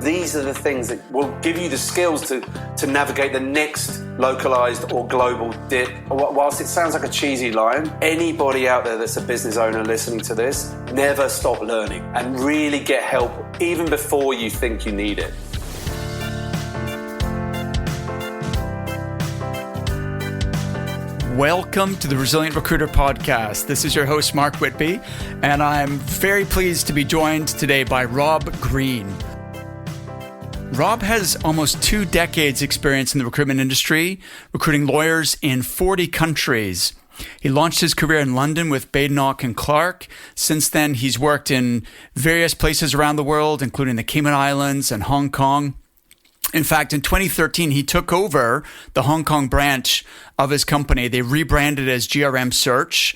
These are the things that will give you the skills to navigate the next localized or global dip. Whilst it sounds like a cheesy line, anybody out there that's a business owner listening to this, never stop learning and really get help even before you think you need it. Welcome to the Resilient Recruiter Podcast. This is your host, Mark Whitby, and I'm very pleased to be joined today by Rob Green. Rob has almost 2 decades experience in the recruitment industry, recruiting lawyers in 40 countries. He launched his career in London with Badenoch and Clark. Since then, he's worked in various places around the world, including the Cayman Islands and Hong Kong. In fact, in 2013, he took over the Hong Kong branch of his company. They rebranded as GRM Search,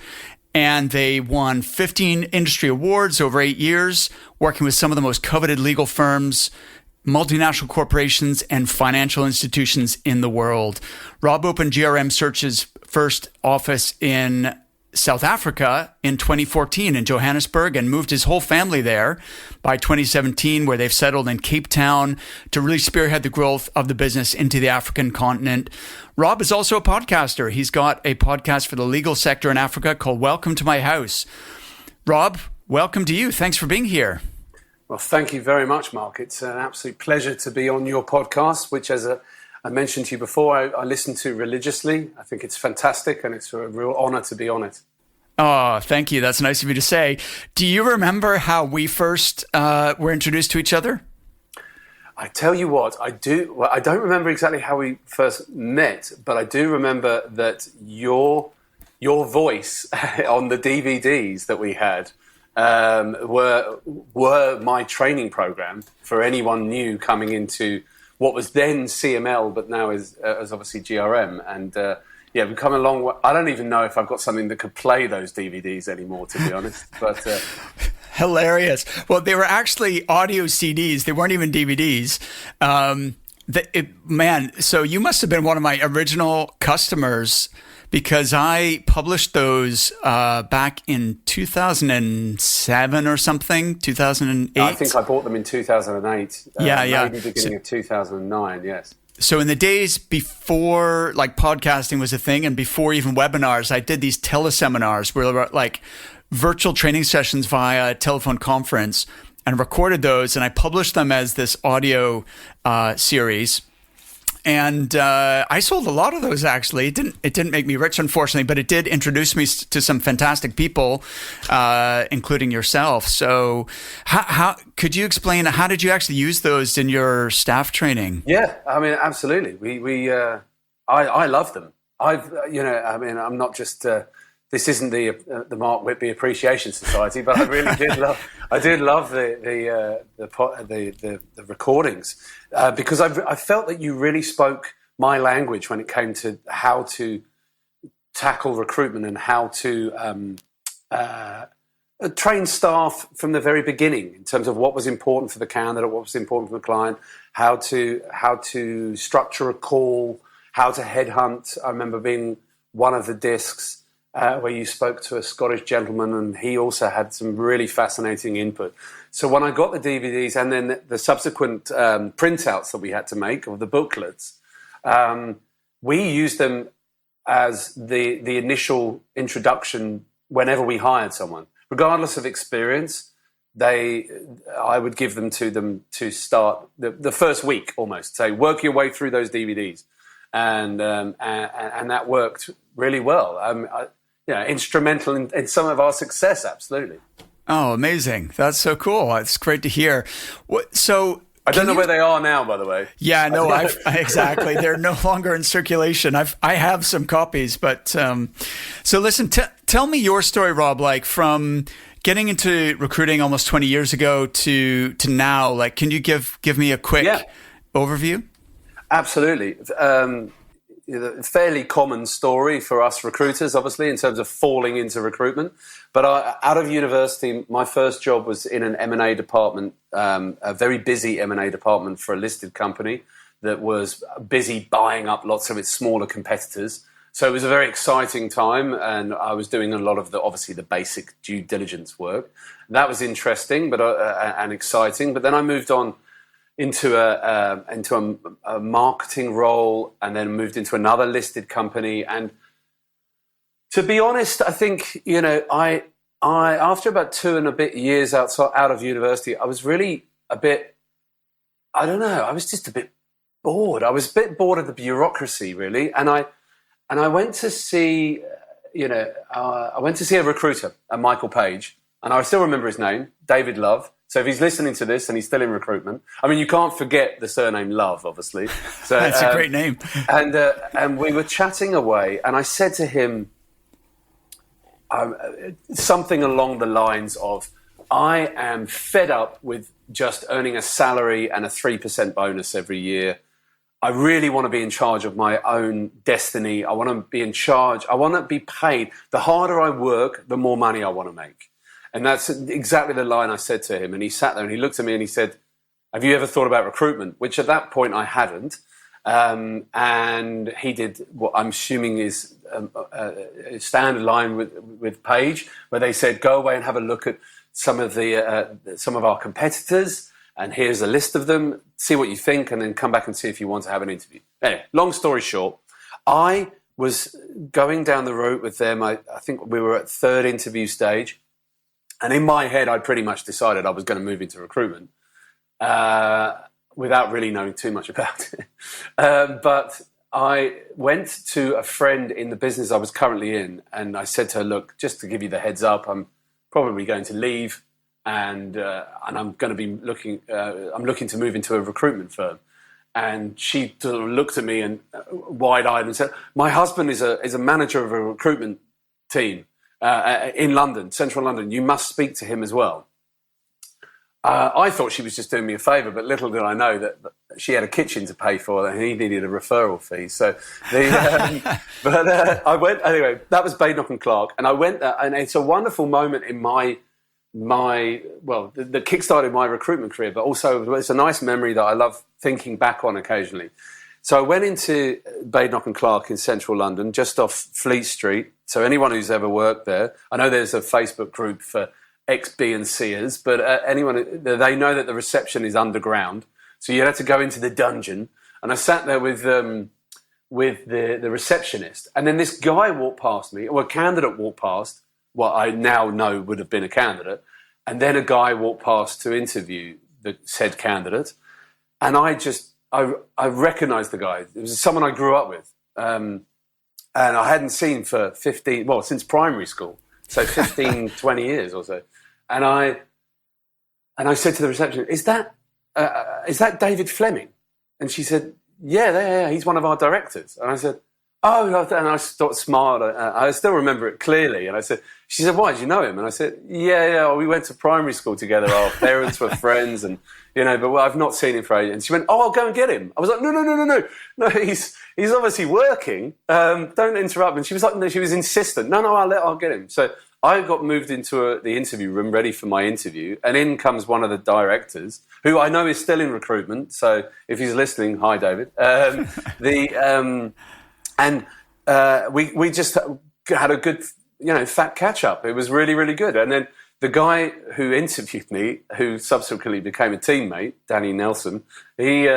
and they won 15 industry awards over 8 years, working with some of the most coveted legal firms, multinational corporations, and financial institutions in the world. Rob opened GRM Search's first office in South Africa in 2014 in Johannesburg and moved his whole family there by 2017, where they've settled in Cape Town to really spearhead the growth of the business into the African continent. Rob is also a podcaster. He's got a podcast for the legal sector in Africa called Welcome to My House. Rob, welcome to you. Thanks for being here. Well, thank you very much, Mark. It's an absolute pleasure to be on your podcast, which, as I mentioned to you before, I listen to religiously. I think it's fantastic, and it's a real honor to be on it. Oh, thank you. That's nice of you to say. Do you remember how we first were introduced to each other? I tell you what, I do. Well, I don't remember exactly how we first met, but I do remember that your voice on the DVDs that we had were my training program for anyone new coming into what was then CML, but now is obviously GRM. And we've come a long way. I don't even know if I've got something that could play those DVDs anymore, to be honest. But hilarious. Well, they were actually audio CDs. They weren't even DVDs. So you must have been one of my original customers, because I published those back in 2007 or something, 2008. I think I bought them in 2008. Maybe beginning of 2009, yes. So in the days before like podcasting was a thing and before even webinars, I did these teleseminars where there were like virtual training sessions via telephone conference, and recorded those, and I published them as this audio series. And I sold a lot of those, actually. It didn't make me rich, unfortunately, but it did introduce me to some fantastic people, including yourself. So how could you explain, how did you actually use those in your staff training? Yeah, I mean, absolutely. I love them. I'm not just, this isn't the Mark Whitby Appreciation Society, but I really did love the recordings because I felt that you really spoke my language when it came to how to tackle recruitment and how to train staff from the very beginning in terms of what was important for the candidate, what was important for the client, how to structure a call, how to headhunt. I remember being one of the discs where you spoke to a Scottish gentleman, and he also had some really fascinating input. So when I got the DVDs and then the subsequent printouts that we had to make, or the booklets, we used them as the initial introduction whenever we hired someone. Regardless of experience, I would give them to start the first week almost. Say, work your way through those DVDs. And that worked really well. Instrumental in some of our success, absolutely. Oh, amazing. That's so cool. It's great to hear. So I don't know where they are now, by the way. Yeah, no, exactly. They're no longer in circulation. I have some copies, but so listen, tell me your story, Rob, like from getting into recruiting almost 20 years ago to now. Like, can you give me a quick overview? Absolutely. Fairly common story for us recruiters, obviously, in terms of falling into recruitment. But out of university, my first job was in an M&A department, a very busy M&A department for a listed company that was busy buying up lots of its smaller competitors. So it was a very exciting time, and I was doing a lot of the basic due diligence work. That was interesting and exciting. But then I moved on a marketing role, and then moved into another listed company. And to be honest, I think, I after about 2 and a bit years out of university, I was really a bit, I don't know, I was just a bit bored. I was a bit bored of the bureaucracy, really. And I went to see, I went to see a recruiter, Michael Page, and I still remember his name, David Love. So if he's listening to this and he's still in recruitment, I mean, you can't forget the surname Love, obviously. So that's a great name. And we were chatting away, and I said to him something along the lines of, I am fed up with just earning a salary and a 3% bonus every year. I really want to be in charge of my own destiny. I want to be in charge. I want to be paid. The harder I work, the more money I want to make. And that's exactly the line I said to him. And he sat there and he looked at me and he said, have you ever thought about recruitment? Which at that point I hadn't. And he did what I'm assuming is a standard line with Page, where they said, go away and have a look at some of our competitors, and here's a list of them, see what you think, and then come back and see if you want to have an interview. Anyway, long story short, I was going down the route with them. I think we were at third interview stage, and in my head, I pretty much decided I was going to move into recruitment without really knowing too much about it. But I went to a friend in the business I was currently in, and I said to her, look, just to give you the heads up, I'm probably going to leave, and I'm going to be looking. I'm looking to move into a recruitment firm. And she sort of looked at me and wide-eyed and said, "My husband is a manager of a recruitment team in London, central London. You must speak to him as well." I thought she was just doing me a favour, but little did I know that she had a kitchen to pay for, and he needed a referral fee. So, I went anyway. That was Badenoch and Clark, and I went there, and it's a wonderful moment in that kickstarted my recruitment career, but also it's a nice memory that I love thinking back on occasionally. So I went into Badenoch and Clark in central London, just off Fleet Street. So anyone who's ever worked there, I know there's a Facebook group for ex B and Cers, but anyone, they know that the reception is underground, so you had to go into the dungeon. And I sat there with the receptionist, and then this guy walked past me, or a candidate walked past, what I now know would have been a candidate, and then a guy walked past to interview the said candidate, and I recognised the guy. It was someone I grew up with, and I hadn't seen for since primary school, so 15, 20 years or so. And I said to the receptionist, "Is that David Fleming?" And she said, "Yeah, he's one of our directors." And I said, "Oh," and I smiled. I still remember it clearly. And she said, "Why, did you know him?" And I said, "Yeah, we went to primary school together. Our parents were friends, and but I've not seen him for ages." And she went, "Oh, I'll go and get him." I was like, "No, he's obviously working. Don't interrupt." And she was like, no, she was insistent. No, I'll get him. So I got moved into the interview room, ready for my interview, and in comes one of the directors, who I know is still in recruitment. So if he's listening, hi, David. We just had a good, fat catch up. It was really, really good. And then the guy who interviewed me, who subsequently became a teammate, Danny Nelson, he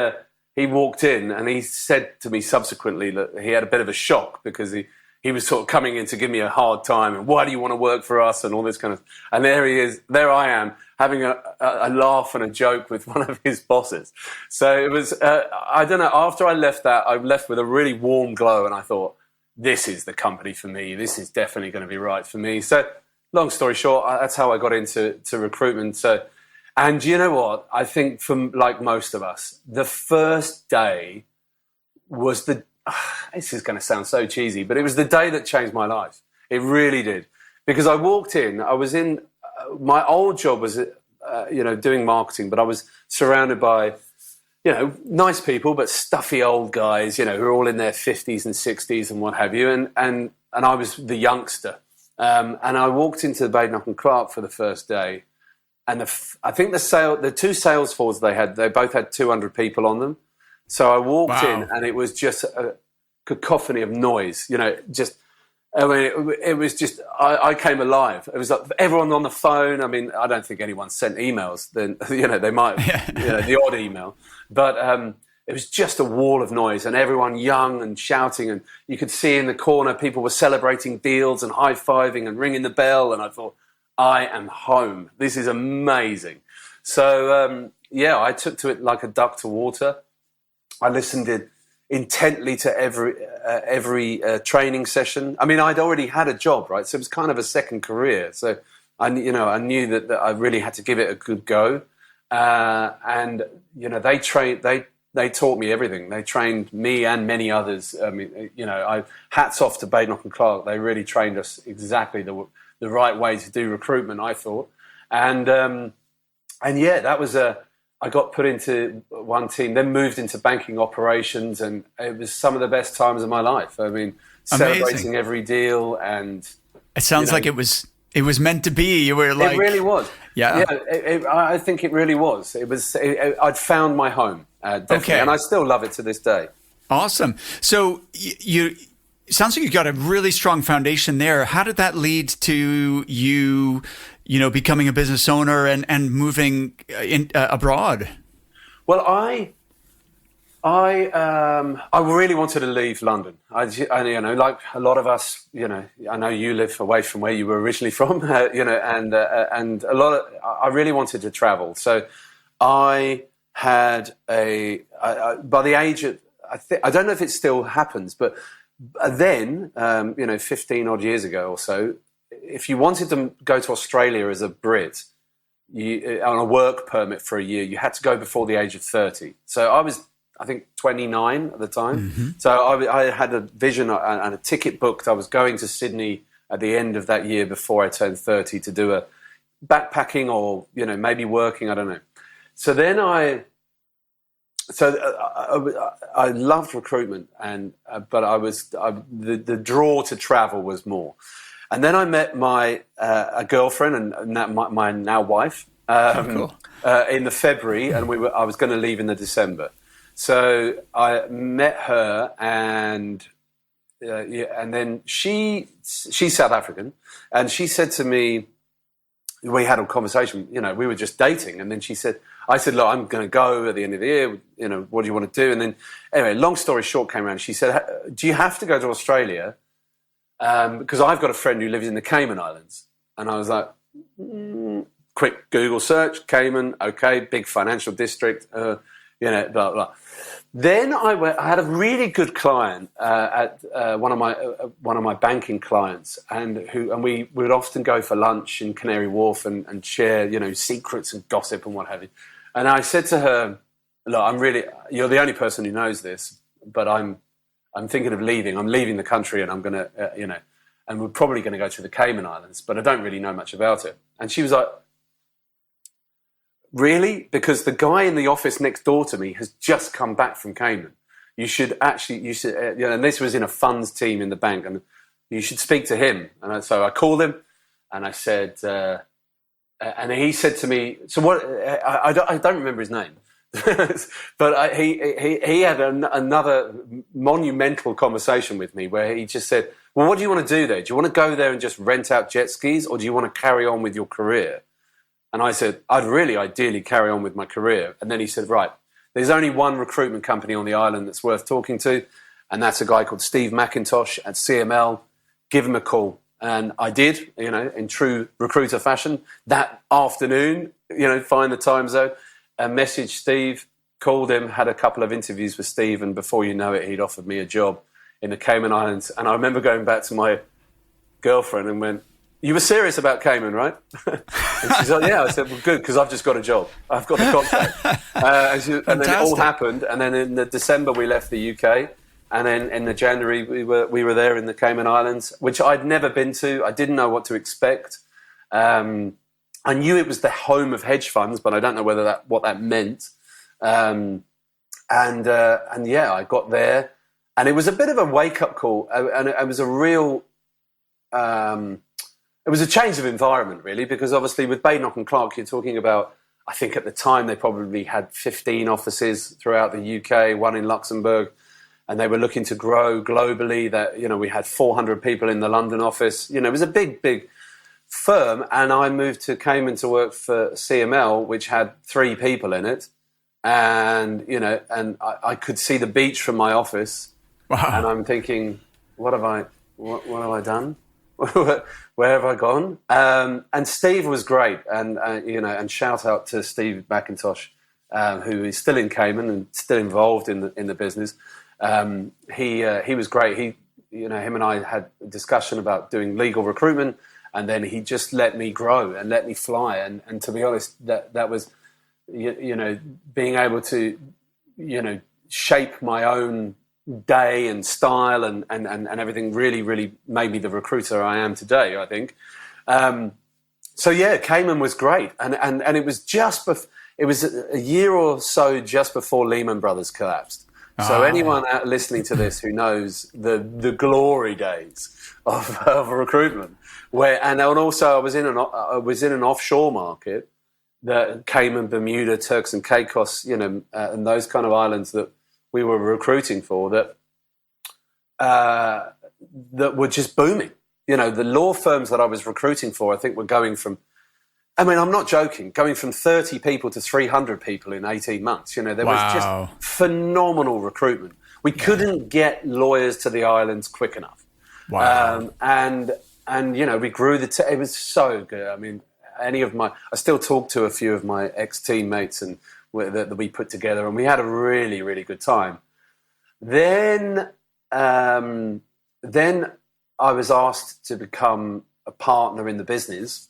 walked in and he said to me subsequently that he had a bit of a shock because he was sort of coming in to give me a hard time and why do you want to work for us and all this kind of, and there he is, there I am having a laugh and a joke with one of his bosses. So it was, I don't know, after I left with a really warm glow and I thought, this is the company for me. This is definitely going to be right for me. So long story short, that's how I got into recruitment. So, and you know what? I think like most of us, the first day was this is going to sound so cheesy, but it was the day that changed my life. It really did. Because I walked in, I was in, my old job was, doing marketing, but I was surrounded by, nice people, but stuffy old guys, who are all in their 50s and 60s and what have you. And I was the youngster. And I walked into the Badenoch and Clark for the first day. And I think the two sales floors they both had 200 people on them. So I walked in and it was just a cacophony of noise, just I mean, it was just, I came alive. It was like everyone on the phone. I mean, I don't think anyone sent emails. Then, they might, the odd email. But it was just a wall of noise and everyone young and shouting. And you could see in the corner people were celebrating deals and high-fiving and ringing the bell. And I thought, I am home. This is amazing. So, I took to it like a duck to water. I listened intently to every training session. I mean, I'd already had a job, right? So it was kind of a second career. So I knew that I really had to give it a good go. And they taught me everything. They trained me and many others. I mean, hats off to Badenoch and Clark. They really trained us exactly the right way to do recruitment, I thought. And that was I got put into one team, then moved into banking operations, and it was some of the best times of my life. I mean, celebrating every deal, and it sounds like it was meant to be. You were like, it really was. Yeah. I think it really was. It was. I'd found my home, definitely, and I still love it to this day. Awesome. So you sounds like you got a really strong foundation there. How did that lead to you? Becoming a business owner and moving abroad? Well, I really wanted to leave London. I like a lot of us, I know you live away from where you were originally from, and a lot of, I really wanted to travel. So I had by the age of, I don't know if it still happens, but then, 15 odd years ago or so, if you wanted to go to Australia as a Brit on a work permit for a year, you had to go before the age of 30. So I was, I think, 29 at the time. Mm-hmm. So I had a vision and a ticket booked. I was going to Sydney at the end of that year before I turned 30 to do a backpacking or, maybe working, I don't know. So then I loved recruitment, but the draw to travel was more. And then I met my a girlfriend and my now wife in the February, and I was going to leave in the December. So I met her, and then she's South African, and she said to me, we had a conversation. We were just dating, and then I said, look, I'm going to go at the end of the year. What do you want to do? And then anyway, long story short, came around. She said, do you have to go to Australia? Because I've got a friend who lives in the Cayman Islands. And I was like, quick Google search, Cayman, okay, big financial district, blah, blah. Then I had a really good client at one of my banking clients, and we would often go for lunch in Canary Wharf and share, secrets and gossip and what have you. And I said to her, look, you're the only person who knows this, but I'm thinking of leaving. I'm leaving the country, and I'm going to, and we're probably going to go to the Cayman Islands, but I don't really know much about it. And she was like, really? Because the guy in the office next door to me has just come back from Cayman. You should, and this was in a funds team in the bank, and you should speak to him. And so I called him, and I said, and he said to me, so what, I don't remember his name. But he had another monumental conversation with me where he just said, well, what do you want to do there? Do you want to go there and just rent out jet skis, or do you want to carry on with your career? And I said, I'd really ideally carry on with my career. And then he said, right, there's only one recruitment company on the island that's worth talking to, and that's a guy called Steve McIntosh at CML. Give him a call. And I did, in true recruiter fashion. That afternoon, find the time zone. Messaged Steve, called him, had a couple of interviews with Steve, and before you know it, he'd offered me a job in the Cayman Islands. And I remember going back to my girlfriend and went, you were serious about Cayman, right? And she's like, yeah. I said, well, good, because I've just got a job. I've got the contract. And then it all happened. And then in the December, we left the UK. And then in the January, we were there in the Cayman Islands, which I'd never been to. I didn't know what to expect. I knew it was the home of hedge funds, but I don't know what that meant. And I got there, and it was a bit of a wake-up call, and it was a real, it was a change of environment, really, because obviously with Badenoch and Clark, you're talking about, I think at the time they probably had 15 offices throughout the UK, one in Luxembourg, and they were looking to grow globally. That, we had 400 people in the London office. It was a big firm, and I moved to Cayman to work for CML, which had 3 people in it, and and I could see the beach from my office. Wow. And I'm thinking, what have I done? Where have I gone? And Steve was great, and shout out to Steve McIntosh, who is still in Cayman and still involved in the business. He was great. Him and I had a discussion about doing legal recruitment, and then he just let me grow and let me fly. And to be honest, that was being able to shape my own day and style and everything really made me the recruiter I am today, I think. So yeah, Cayman was great, and it was it was a year or so just before Lehman Brothers collapsed. So anyone out listening to this who knows the glory days of recruitment, and also I was in an offshore market, the Cayman, Bermuda, Turks and Caicos, and those kind of islands that we were recruiting for, that were just booming. The law firms that I was recruiting for, I think, were going from, I'm not joking, going from 30 people to 300 people in 18 months. There was just phenomenal recruitment. We couldn't get lawyers to the islands quick enough. Wow. And we grew it was so good. I still talk to a few of my ex-teammates and that we put together, and we had a really, really good time. Then I was asked to become a partner in the business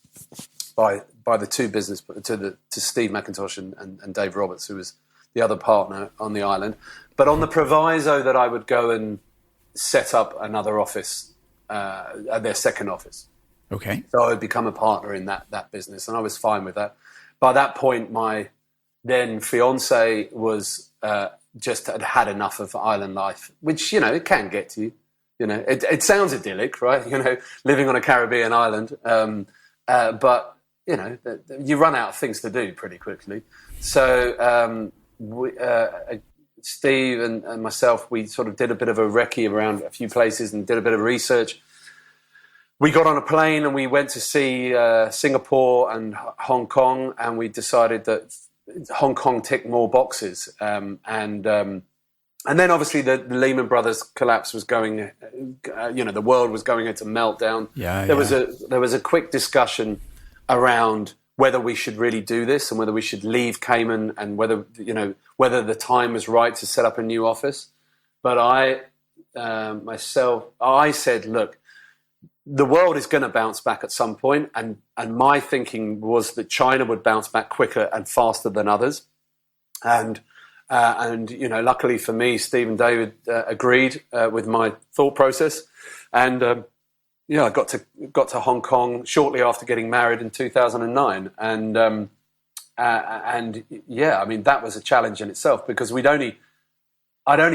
by the two business to Steve McIntosh and Dave Roberts, who was the other partner on the island, but on the proviso that I would go and set up another office, their second office. Okay. So I would become a partner in that business, and I was fine with that. By that point, my then fiance was just had enough of island life, which it can get to you. It sounds idyllic, right? Living on a Caribbean island, but you run out of things to do pretty quickly. So Steve and myself, we sort of did a bit of a recce around a few places and did a bit of research. We got on a plane and we went to see Singapore and Hong Kong, and we decided that Hong Kong ticked more boxes. And then obviously the Lehman Brothers collapse was going, the world was going into meltdown. There was a quick discussion around whether we should really do this and whether we should leave Cayman, and whether the time was right to set up a new office. But I said, look, the world is going to bounce back at some point, and my thinking was that China would bounce back quicker and faster than others, and luckily for me, Steve and David agreed with my thought process, and I got to Hong Kong shortly after getting married in 2009, and that was a challenge in itself, because I'd only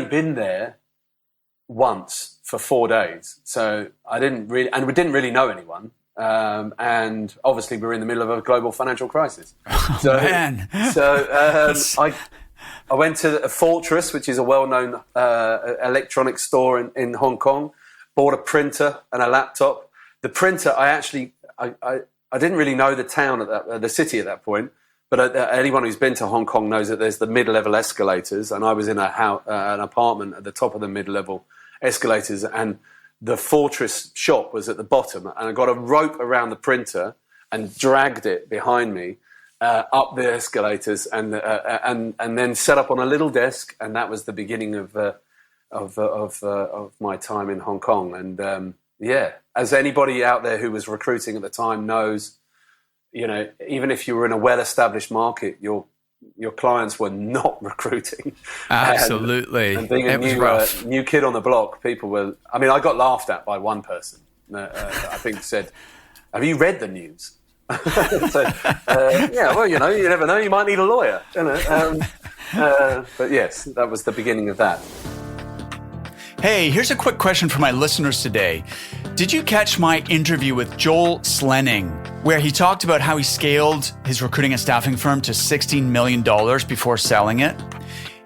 been there once for 4 days, so we didn't really know anyone, and obviously we were in the middle of a global financial crisis. So, man. I went to a Fortress, which is a well-known electronics store in Hong Kong, bought a printer and a laptop. The printer, I didn't really know the city at that point, but anyone who's been to Hong Kong knows that there's the mid-level escalators, and I was in an apartment at the top of the mid-level escalators, and the Fortress shop was at the bottom, and I got a rope around the printer and dragged it behind me up the escalators, and then set up on a little desk, and that was the beginning of my time in Hong Kong. And as anybody out there who was recruiting at the time knows, even if you were in a well-established market, your clients were not recruiting. Absolutely. And being a new kid on the block, people were... I got laughed at by one person. I think said, "Have you read the news?" So, you never know. You might need a lawyer. But yes, that was the beginning of that. Hey, here's a quick question for my listeners today. Did you catch my interview with Joel Slenning, where he talked about how he scaled his recruiting and staffing firm to $16 million before selling it?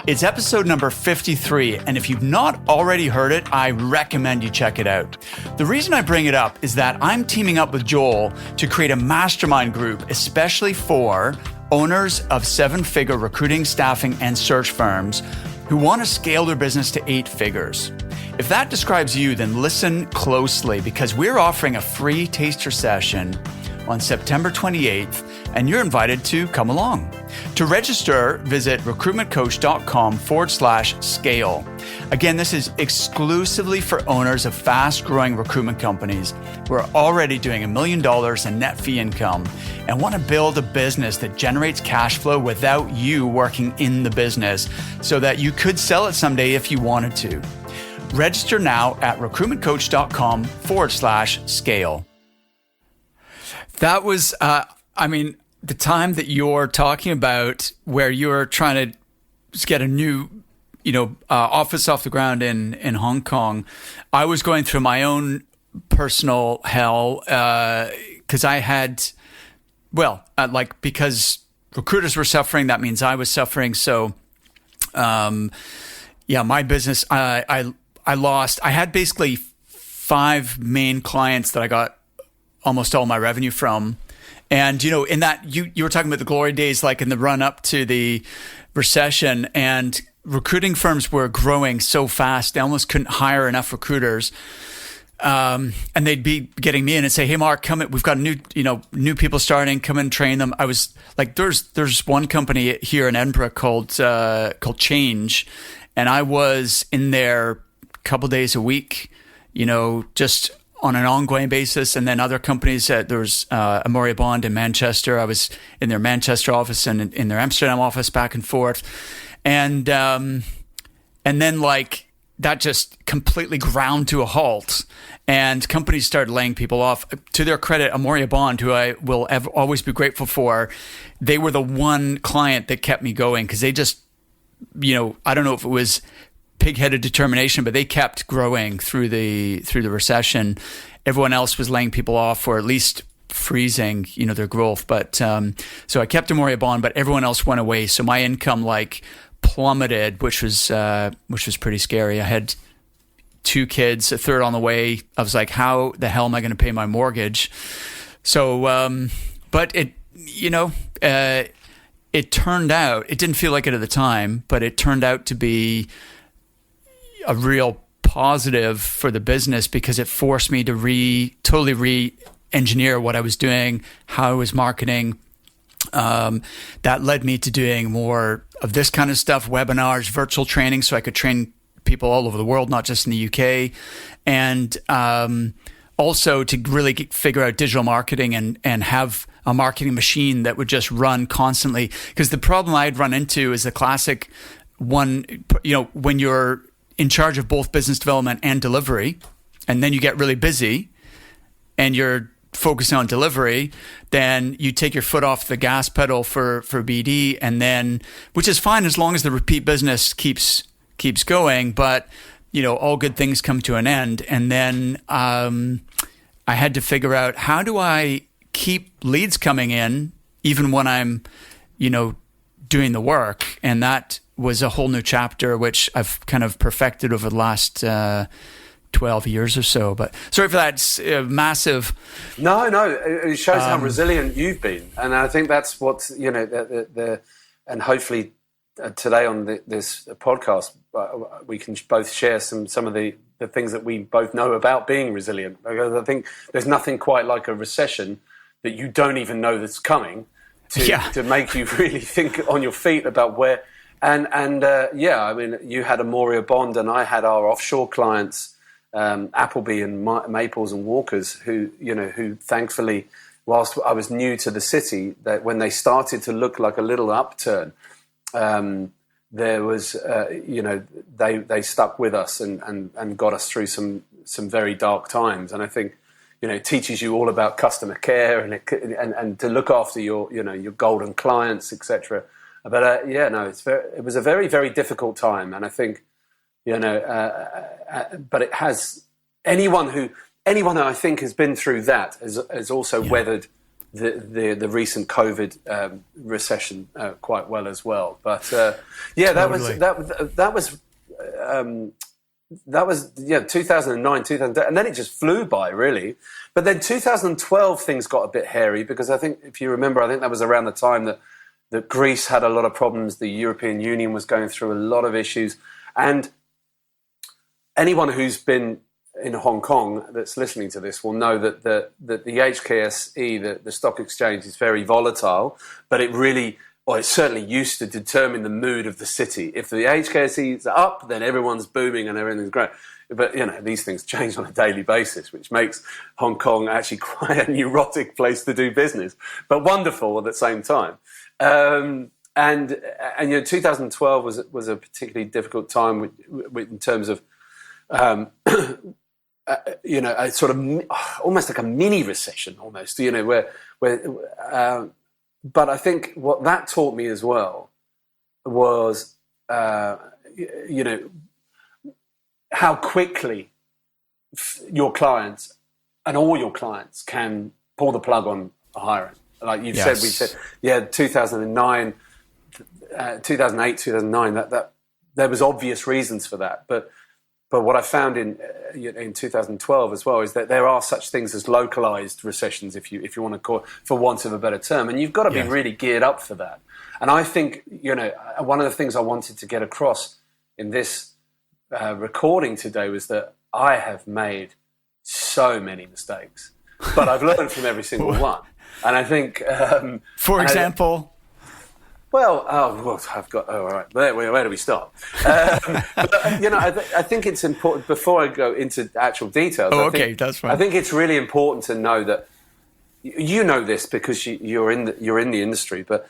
It's episode number 53, and if you've not already heard it, I recommend you check it out. The reason I bring it up is that I'm teaming up with Joel to create a mastermind group, especially for owners of seven-figure recruiting, staffing, and search firms who want to scale their business to 8 figures. If that describes you, then listen closely, because we're offering a free taster session on September 28th, and you're invited to come along. To register, visit recruitmentcoach.com/scale. Again, this is exclusively for owners of fast-growing recruitment companies who are already doing $1 million in net fee income and want to build a business that generates cash flow without you working in the business, so that you could sell it someday if you wanted to. Register now at recruitmentcoach.com/scale. That was, the time that you're talking about where you're trying to get a new, office off the ground in Hong Kong. I was going through my own personal hell because I had, because recruiters were suffering, that means I was suffering. So, my business, I lost. I had basically 5 main clients that I got almost all my revenue from. And, in that, you were talking about the glory days, like in the run up to the recession, and recruiting firms were growing so fast, they almost couldn't hire enough recruiters. And they'd be getting me in and say, "Hey, Mark, come in. We've got new people starting. Come and train them." I was like, there's one company here in Edinburgh called Change, and I was in there a couple days a week, just on an ongoing basis. And then other companies, there was Umbiie Bond in Manchester. I was in their Manchester office and in their Amsterdam office, back and forth. And then that just completely ground to a halt, and companies started laying people off. To their credit, Umbiie Bond, who I will always be grateful for, they were the one client that kept me going, because they just, I don't know if it was pig-headed determination, but they kept growing through the recession. Everyone else was laying people off, or at least freezing, their growth. But so I kept Umbiie Bond, but everyone else went away. So my income plummeted, which was pretty scary. I had 2 kids, a third on the way. I was like, how the hell am I going to pay my mortgage? So, but it turned out, it didn't feel like it at the time, but it turned out to be a real positive for the business, because it forced me to totally re-engineer what I was doing, how I was marketing. That led me to doing more of this kind of stuff, webinars, virtual training, so I could train people all over the world, not just in the UK. And also to really figure out digital marketing and have a marketing machine that would just run constantly. Because the problem I'd run into is the classic one, when you're in charge of both business development and delivery, and then you get really busy and you're focusing on delivery, then you take your foot off the gas pedal for BD, and then, which is fine as long as the repeat business keeps going, but all good things come to an end. And then I had to figure out, how do I keep leads coming in even when I'm doing the work? And that was a whole new chapter, which I've kind of perfected over the last 12 years or so. But sorry for that massive. No, it shows how resilient you've been, and I think that's what and hopefully today on this podcast we can both share some of the things that we both know about being resilient. Because I think there's nothing quite like a recession that you don't even know that's coming to make you really think on your feet about where. And you had Umbiie Bond, and I had our offshore clients, Appleby and Maples and Walkers, who thankfully, whilst I was new to the city, that when they started to look like a little upturn, there was, they stuck with us and got us through some very dark times. And I think, it teaches you all about customer care and to look after your golden clients, etc. But it was a very, very difficult time, and I think, but it has anyone who I think has been through that has also weathered the recent COVID recession quite well as well. But Totally. that was 2009, 2010, and then it just flew by, really. But then 2012 things got a bit hairy, because I think, if you remember, I think that was around the time that Greece had a lot of problems. The European Union was going through a lot of issues, and anyone who's been in Hong Kong that's listening to this will know that the HKSE, the stock exchange, is very volatile, but it certainly used to determine the mood of the city. If the HKSE is up, then everyone's booming and everything's great. But, these things change on a daily basis, which makes Hong Kong actually quite a neurotic place to do business, but wonderful at the same time. And 2012 was a particularly difficult time in terms of, a sort of almost like a mini recession, almost, but I think what that taught me as well was, how quickly your clients and all your clients can pull the plug on hiring. Like you've said, we said, 2009, 2008, 2009, that there was obvious reasons for that. But what I found in 2012 as well is that there are such things as localized recessions, if you want to call it, for want of a better term, and you've got to be really geared up for that. And I think one of the things I wanted to get across in this recording today was that I have made so many mistakes, but I've learned from every single one. And I think, for example. I've got. Oh, all right. Where do we start? I think it's important, before I go into actual details. That's fine. I think it's really important to know that you know this because you're in the industry. But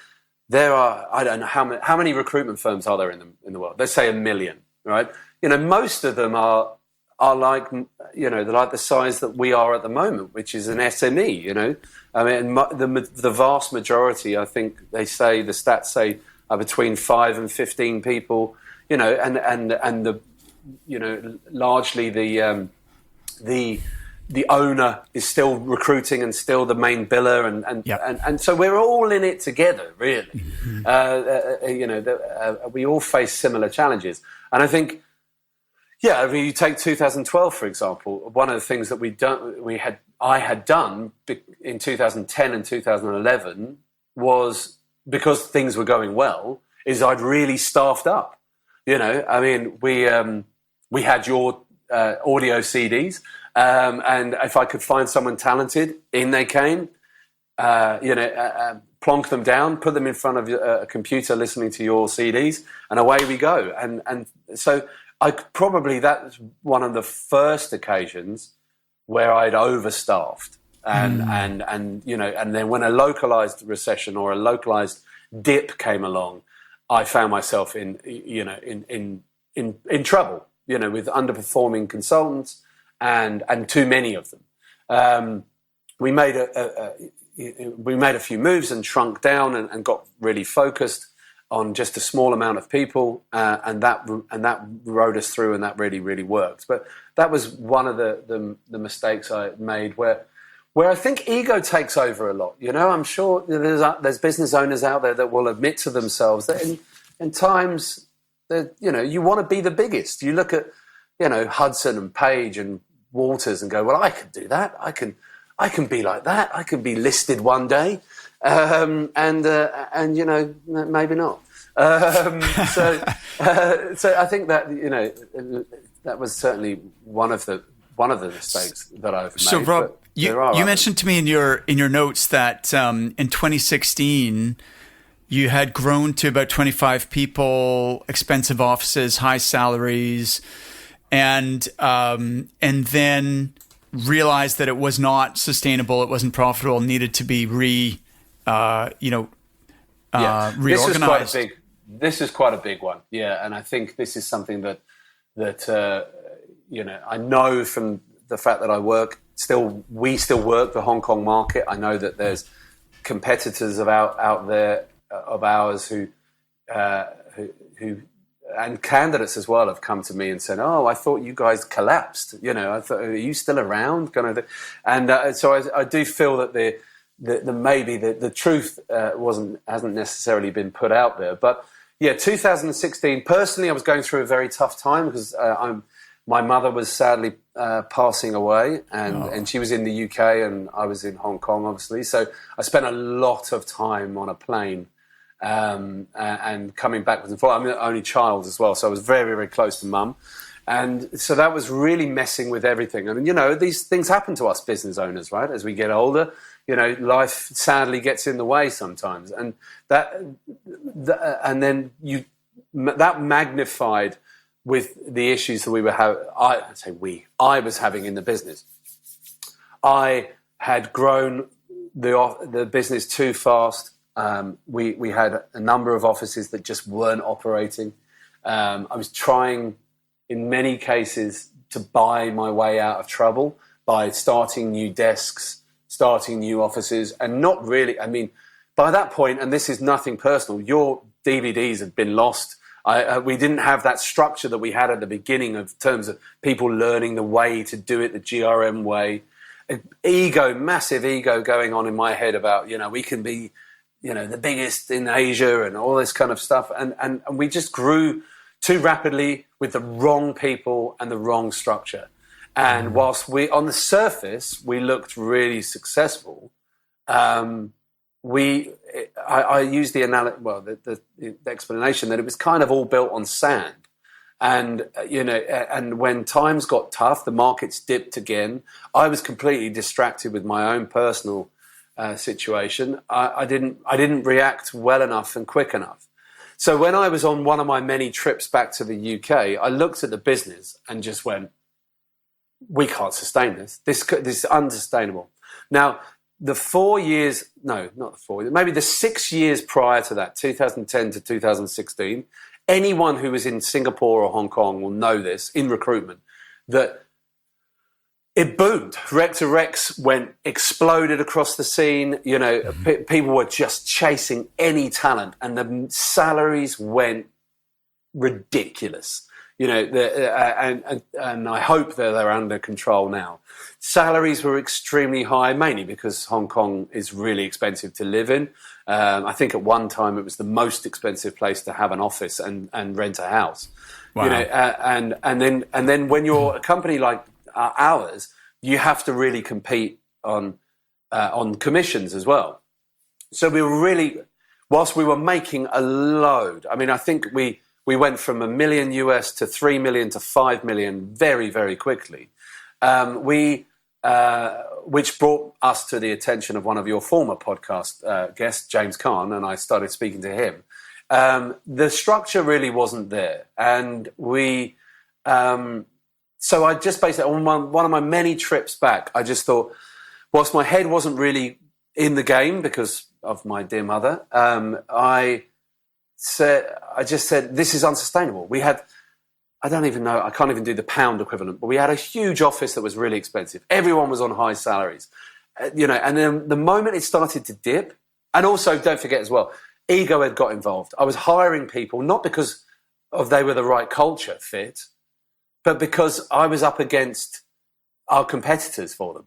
there are, I don't know how many recruitment firms are there in the world. Let's say 1 million, right? Most of them are like, they're like the size that we are at the moment, which is an SME. I mean, the vast majority, I think the stats say, are between 5 and 15 people. Largely the owner is still recruiting and still the main biller, and so we're all in it together, really. Mm-hmm. We all face similar challenges, and I think. Yeah, I mean, you take 2012, for example. One of the things that I had done in 2010 and 2011 was, because things were going well, is I'd really staffed up. I mean, we had your audio CDs, and if I could find someone talented, in they came. Plonk them down, put them in front of a computer, listening to your CDs, and away we go. And so. That's one of the first occasions where I'd overstaffed, and then when a localized recession or a localized dip came along, I found myself in trouble, with underperforming consultants and too many of them. We made a few moves and shrunk down and got really focused on just a small amount of people, and that rode us through, and that really, really worked. But that was one of the mistakes I made, where I think ego takes over a lot. I'm sure there's business owners out there that will admit to themselves that in times that you want to be the biggest. You look at Hudson and Page and Walters and go, well, I could do that. I can be like that. I can be listed one day. And maybe not. So I think that that was certainly one of the mistakes that I've made. So Rob, you mentioned to me in your notes that in 2016 you had grown to about 25 people, expensive offices, high salaries, and then realized that it was not sustainable, it wasn't profitable, needed to be reorganized. This is quite a big one, and I think this is something that I know from the fact that we still work the Hong Kong market. I know that there's competitors out there of ours who and candidates as well have come to me and said, "Oh, I thought you guys collapsed. I thought, are you still around?" Kind of thing. And so I do feel that maybe the truth hasn't necessarily been put out there. But yeah, 2016. Personally, I was going through a very tough time because my mother was sadly passing away, and she was in the UK and I was in Hong Kong, obviously. So I spent a lot of time on a plane and coming backwards and forth. I'm the only child as well, so I was very, very close to mum. And so that was really messing with everything. I mean, these things happen to us business owners, right? As we get older, life sadly gets in the way sometimes. And that magnified with the issues that we were having. I was having in the business. I had grown the business too fast. We had a number of offices that just weren't operating. I was trying, in many cases, to buy my way out of trouble by starting new desks, starting new offices, and not really. I mean, by that point, and this is nothing personal, your DVDs had been lost. We didn't have that structure that we had at the beginning of terms of people learning the way to do it, the GRM way. Massive ego going on in my head about, we can be, the biggest in Asia and all this kind of stuff. And we just grew too rapidly with the wrong people and the wrong structure. And whilst on the surface, we looked really successful, I used the explanation that it was kind of all built on sand. And, and when times got tough, the markets dipped again. I was completely distracted with my own personal situation. I didn't react well enough and quick enough. So when I was on one of my many trips back to the UK, I looked at the business and just went, we can't sustain this. This is unsustainable. Now, the 4 years, no, not the 4 years, maybe the 6 years prior to that, 2010 to 2016, anyone who was in Singapore or Hong Kong will know this in recruitment, that it boomed. Rec to Recs exploded across the scene. People were just chasing any talent, and the salaries went ridiculous. And I hope that they're under control now. Salaries were extremely high, mainly because Hong Kong is really expensive to live in. I think at one time it was the most expensive place to have an office and rent a house. Wow. And then when you're a company like ours, you have to really compete on commissions as well. So we were really, whilst we were making a load, I mean, I think we went from $1 million US to 3 million to 5 million very, very quickly. Which brought us to the attention of one of your former podcast guests, James Kahn, and I started speaking to him. The structure really wasn't there, and so I just basically, on one of my many trips back, I just thought, whilst my head wasn't really in the game because of my dear mother, I just said, this is unsustainable. We had, I don't even know, I can't even do the pound equivalent, but we had a huge office that was really expensive. Everyone was on high salaries, and then the moment it started to dip, and also don't forget as well, ego had got involved. I was hiring people, not because they were the right culture fit, but because I was up against our competitors for them.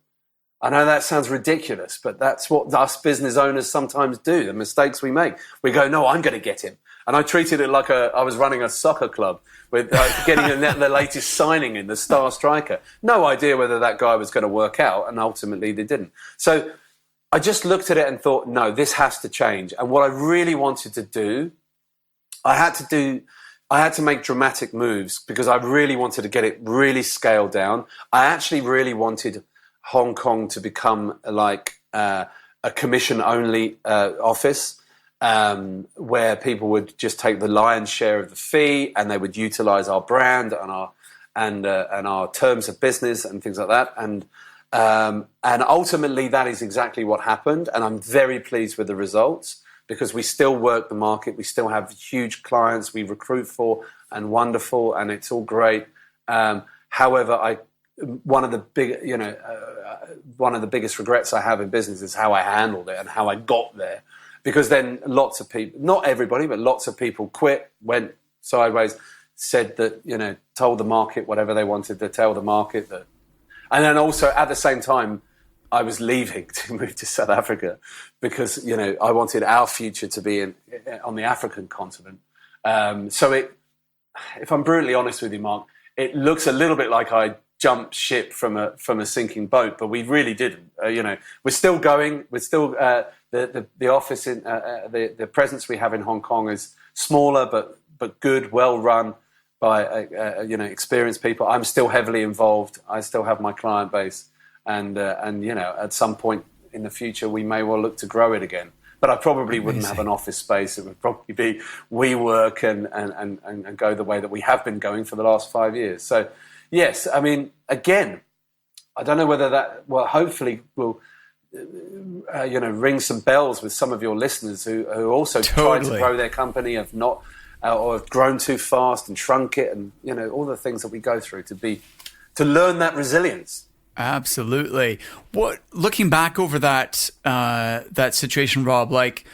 I know that sounds ridiculous, but that's what us business owners sometimes do, the mistakes we make. We go, no, I'm going to get him. And I treated it like I was running a soccer club with getting the latest signing in, the star striker. No idea whether that guy was going to work out, and ultimately they didn't. So I just looked at it and thought, no, this has to change. And what I really wanted to do, I had to make dramatic moves because I really wanted to get it really scaled down. I actually really wanted Hong Kong to become like a commission-only office where people would just take the lion's share of the fee, and they would utilize our brand and our terms of business and things like that. And ultimately, that is exactly what happened. And I'm very pleased with the results because we still work the market. We still have huge clients we recruit for, and wonderful, and it's all great. However, one of the biggest regrets I have in business is how I handled it and how I got there. Because then lots of people, not everybody, but lots of people quit, went sideways, said that, told the market whatever they wanted to tell the market. And then also at the same time, I was leaving to move to South Africa because, I wanted our future to be on the African continent. If I'm brutally honest with you, Mark, it looks a little bit like I jumped ship from a sinking boat, but we really didn't. We're still going. We're still the office in the presence we have in Hong Kong is smaller, but good, well run by experienced people. I'm still heavily involved. I still have my client base, and at some point in the future we may well look to grow it again. But I probably wouldn't have an office space. It would probably be WeWork and go the way that we have been going for the last 5 years. So, yes, I mean, again, I don't know whether that, hopefully will, ring some bells with some of your listeners who also tried to grow their company, or have grown too fast and shrunk it, and, all the things that we go through to learn that resilience. Absolutely. Looking back over that situation, Rob, like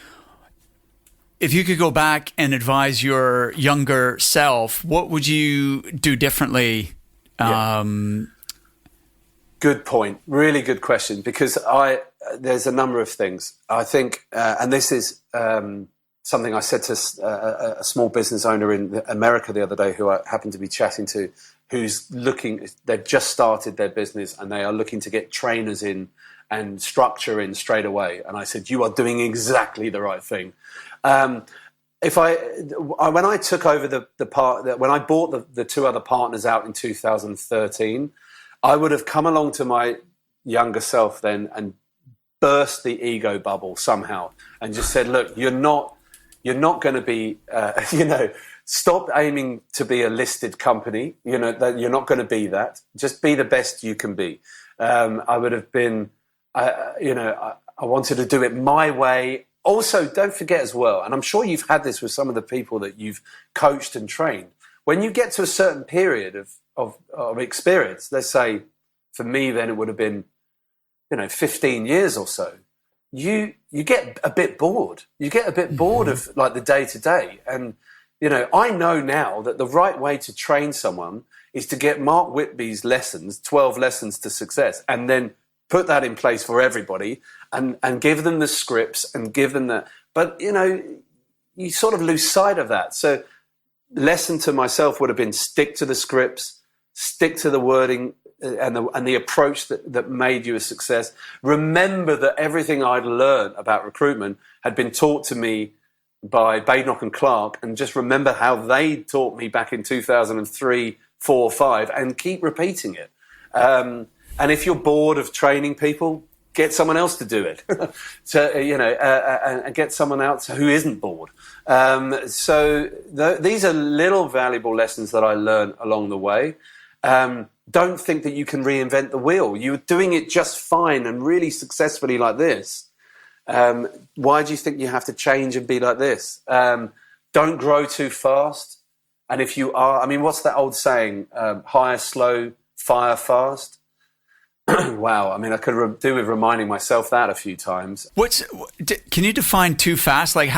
if you could go back and advise your younger self, what would you do differently? Good point. Really good question, because there's a number of things. I think, and this is something I said to a small business owner in America the other day who I happened to be chatting to, they've just started their business and they are looking to get trainers in and structure in straight away. And I said, you are doing exactly the right thing. When I took over when I bought the two other partners out in 2013, I would have come along to my younger self then and burst the ego bubble somehow and just said, look, you're not going to be, stop aiming to be a listed company. That you're not going to be that. Just be the best you can be. I would have been, I wanted to do it my way. Also, don't forget as well, and I'm sure you've had this with some of the people that you've coached and trained. When you get to a certain period of experience, let's say for me then it would have been, 15 years or so, you get a bit bored. You get a bit bored of like the day to day. And, I know now that the right way to train someone is to get Mark Whitby's lessons, 12 lessons to success, and then put that in place for everybody and give them the scripts and give them that. But, you sort of lose sight of that. So lesson to myself would have been stick to the scripts, stick to the wording and the approach that made you a success. Remember that everything I'd learned about recruitment had been taught to me by Badenoch and Clark, and just remember how they taught me back in 2003, 4, 5, and keep repeating it. And if you're bored of training people, get someone else to do it. And get someone else who isn't bored. These are little valuable lessons that I learned along the way. Don't think that you can reinvent the wheel. You're doing it just fine and really successfully like this. Why do you think you have to change and be like this? Don't grow too fast. And if you are, what's that old saying? Hire slow, fire fast. Wow. I could do with reminding myself that a few times. Can you define too fast? Like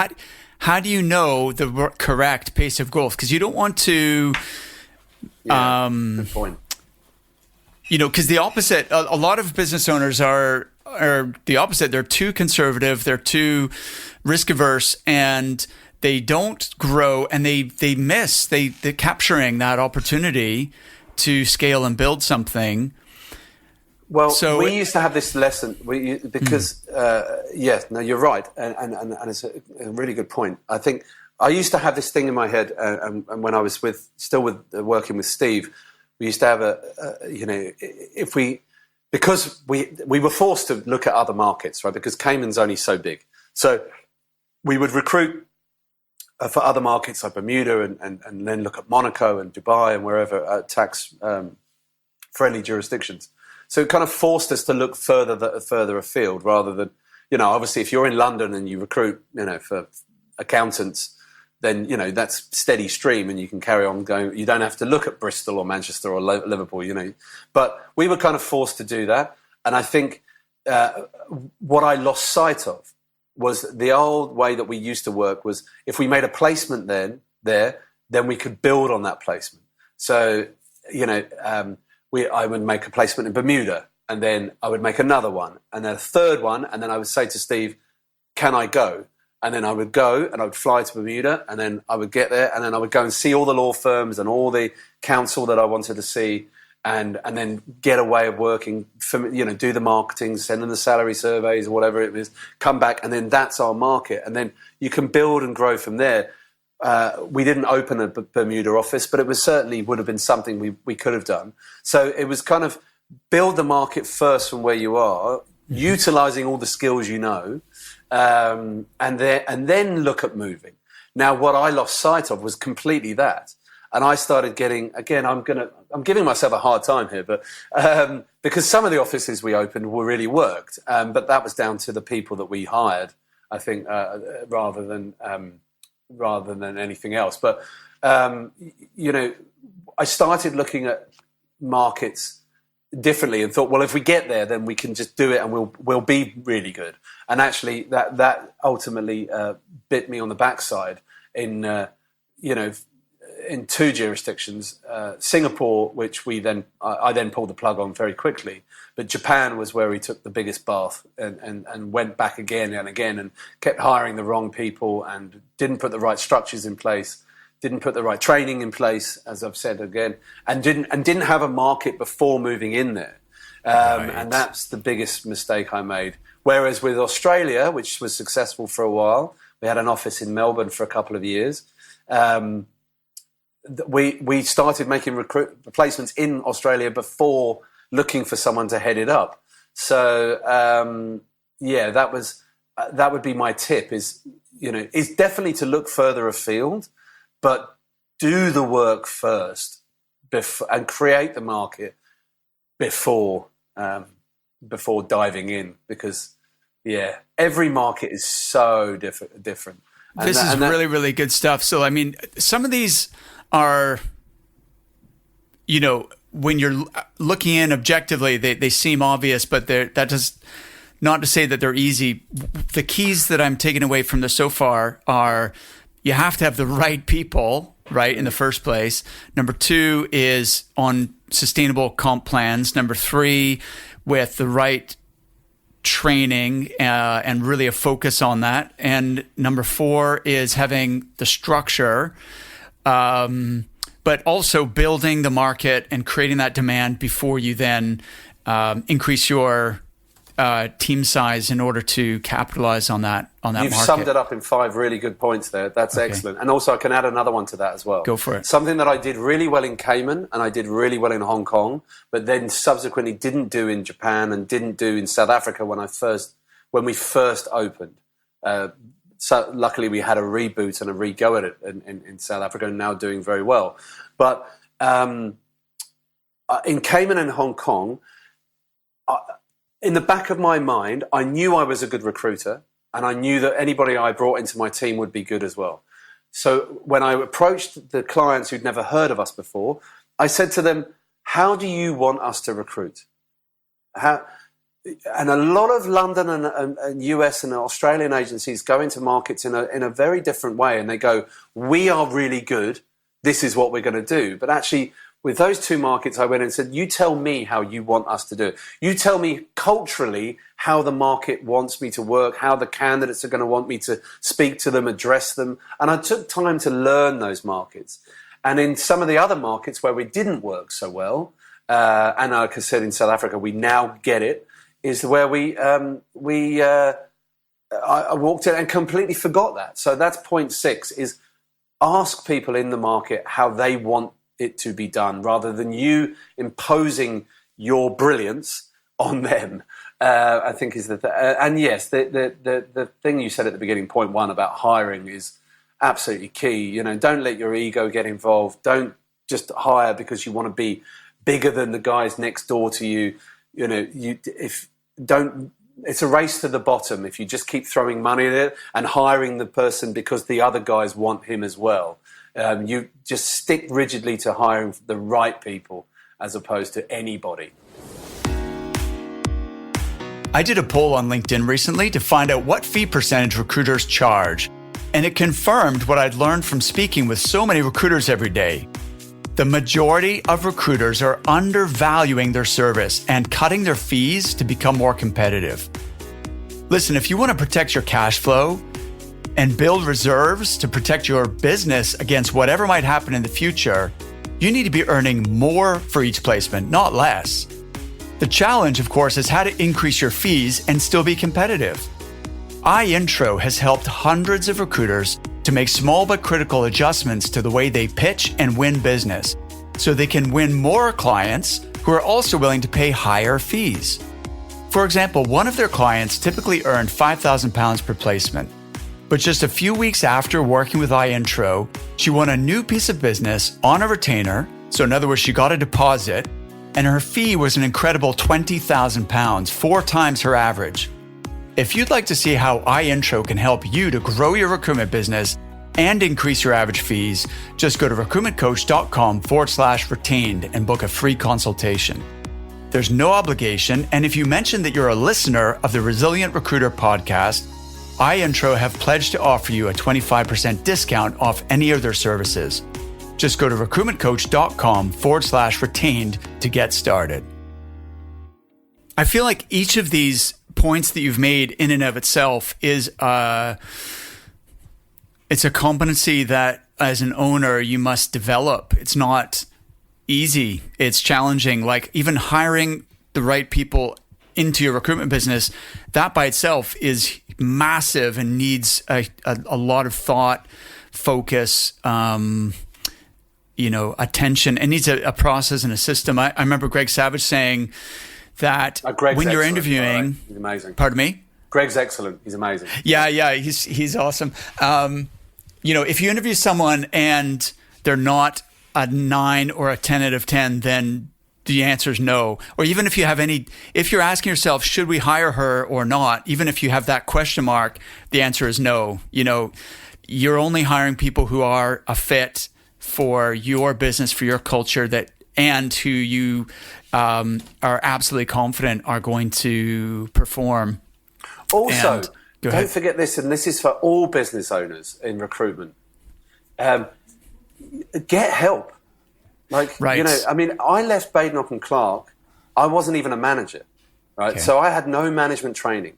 how do you know the correct pace of growth? Because you don't want to. Good point. Because the opposite. A lot of business owners are the opposite. They're too conservative. They're too risk averse, and they don't grow. And they're capturing that opportunity to scale and build something. Well, we used to have this lesson you're right, and it's a really good point. I think I used to have this thing in my head, and when I was working with Steve, we used to have because we were forced to look at other markets, right? Because Cayman's only so big, so we would recruit for other markets like Bermuda, and then look at Monaco and Dubai and wherever tax friendly jurisdictions. So it kind of forced us to look further afield rather than, obviously if you're in London and you recruit, for accountants, then, that's steady stream and you can carry on going. You don't have to look at Bristol or Manchester or Liverpool, But we were kind of forced to do that. And I think what I lost sight of was the old way that we used to work was if we made a placement then we could build on that placement. So, I would make a placement in Bermuda, and then I would make another one, and then a third one, and then I would say to Steve, can I go? And then I would go and I would fly to Bermuda, and then I would get there, and then I would go and see all the law firms and all the counsel that I wanted to see, and then get a way of working, do the marketing, send them the salary surveys or whatever it is, come back, and then that's our market. And then you can build and grow from there. We didn't open a Bermuda office, but it was certainly would have been something we could have done. So it was kind of build the market first from where you are, utilizing all the skills you know, and then look at moving. Now, what I lost sight of was completely that. And I started getting, again, I'm giving myself a hard time here, but because some of the offices we opened really worked, but that was down to the people that we hired, I think, rather than anything else. But I started looking at markets differently and thought, well, if we get there, then we can just do it and we'll be really good. And actually, that ultimately bit me on the backside in two jurisdictions, Singapore, which I then pulled the plug on very quickly, but Japan was where we took the biggest bath and went back again and again and kept hiring the wrong people and didn't put the right structures in place, didn't put the right training in place, as I've said again, and didn't have a market before moving in there. Right. And that's the biggest mistake I made. Whereas with Australia, which was successful for a while, we had an office in Melbourne for a couple of years. We started making replacements in Australia before looking for someone to head it up. So that would be my tip: is definitely to look further afield, but do the work first and create the market before diving in, because every market is so different. This is really, really good stuff. So, I mean, some of these are, when you're looking in objectively, they seem obvious, but that does not to say that they're easy. The keys that I'm taking away from this so far are you have to have the right people, right, in the first place. Number 2 is on sustainable comp plans. Number 3, with the right training and really a focus on that. And number 4 is having the structure, but also building the market and creating that demand before you then increase your team size in order to capitalize on that market. You've summed it up in 5 really good points there. That's excellent. And also I can add another one to that as well. Go for it. Something that I did really well in Cayman and I did really well in Hong Kong, but then subsequently didn't do in Japan and didn't do in South Africa when we first opened. So luckily we had a reboot and a re-go at it in South Africa, and now doing very well. But in Cayman and Hong Kong, in the back of my mind, I knew I was a good recruiter, and I knew that anybody I brought into my team would be good as well. So when I approached the clients who'd never heard of us before, I said to them, how do you want us to recruit? And a lot of London and US and Australian agencies go into markets in a very different way, and they go, we are really good, this is what we're going to do. But actually, with those 2 markets, I went and said, you tell me how you want us to do it. You tell me culturally how the market wants me to work, how the candidates are going to want me to speak to them, address them. And I took time to learn those markets. And in some of the other markets where we didn't work so well, and like I said, in South Africa, we now get it, is where I walked in and completely forgot that. So that's point 6, is ask people in the market how they want it to be done, rather than you imposing your brilliance on them. I think is and yes, the thing you said at the beginning, point 1 about hiring, is absolutely key. Don't let your ego get involved. Don't just hire because you want to be bigger than the guys next door to you. It's a race to the bottom if you just keep throwing money at it and hiring the person because the other guys want him as well. You just stick rigidly to hiring the right people as opposed to anybody. I did a poll on LinkedIn recently to find out what fee percentage recruiters charge, and it confirmed what I'd learned from speaking with so many recruiters every day. The majority of recruiters are undervaluing their service and cutting their fees to become more competitive. Listen, if you want to protect your cash flow and build reserves to protect your business against whatever might happen in the future, you need to be earning more for each placement, not less. The challenge, of course, is how to increase your fees and still be competitive. iIntro has helped hundreds of recruiters to make small but critical adjustments to the way they pitch and win business, so they can win more clients who are also willing to pay higher fees. For example, one of their clients typically earned £5,000 per placement, but just a few weeks after working with iIntro, she won a new piece of business on a retainer, so in other words, she got a deposit, and her fee was an incredible £20,000, 4 times her average. If you'd like to see how iIntro can help you to grow your recruitment business and increase your average fees, just go to recruitmentcoach.com/retained and book a free consultation. There's no obligation, and if you mention that you're a listener of the Resilient Recruiter podcast, iIntro have pledged to offer you a 25% discount off any of their services. Just go to recruitmentcoach.com/retained to get started. I feel like each of these points that you've made in and of itself is it's a competency that as an owner you must develop. It's not easy. It's challenging. Like even hiring the right people into your recruitment business, that by itself is massive and needs a lot of thought, focus, attention. It needs a process and a system. I remember Greg Savage saying that when you're interviewing, right. He's amazing. Pardon me? Greg's excellent. He's amazing. Yeah, he's awesome. If you interview someone and they're not a 9 or a 10 out of 10, then the answer is no. Or even if you're asking yourself, should we hire her or not? Even if you have that question mark, the answer is no. You're only hiring people who are a fit for your business, for your culture, and who you are absolutely confident are going to perform. Also, don't forget this, and this is for all business owners in recruitment. Get help. Right. I left Badenoch and Clark. I wasn't even a manager, right? Okay. So I had no management training.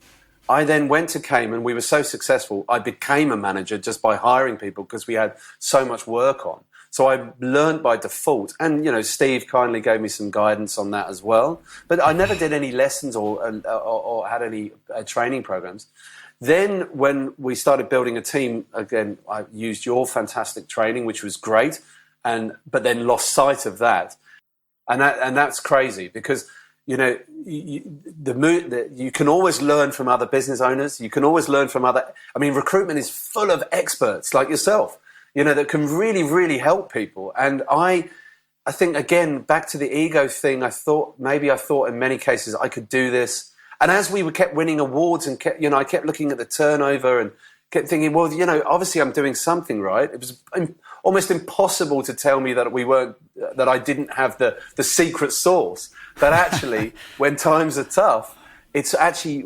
I then went to Cayman. We were so successful, I became a manager just by hiring people because we had so much work on. So I learned by default. And, Steve kindly gave me some guidance on that as well. But I never did any lessons or had any training programs. Then when we started building a team, again, I used your fantastic training, which was great, but then lost sight of that. And that's crazy because, you can always learn from other business owners. You can always learn from recruitment is full of experts like yourself, that can really, really help people. And I think, again, back to the ego thing, I thought in many cases I could do this. And as we kept winning awards and I kept looking at the turnover and kept thinking, well, obviously I'm doing something right. It was almost impossible to tell me that that I didn't have the secret sauce. But actually, when times are tough, it's actually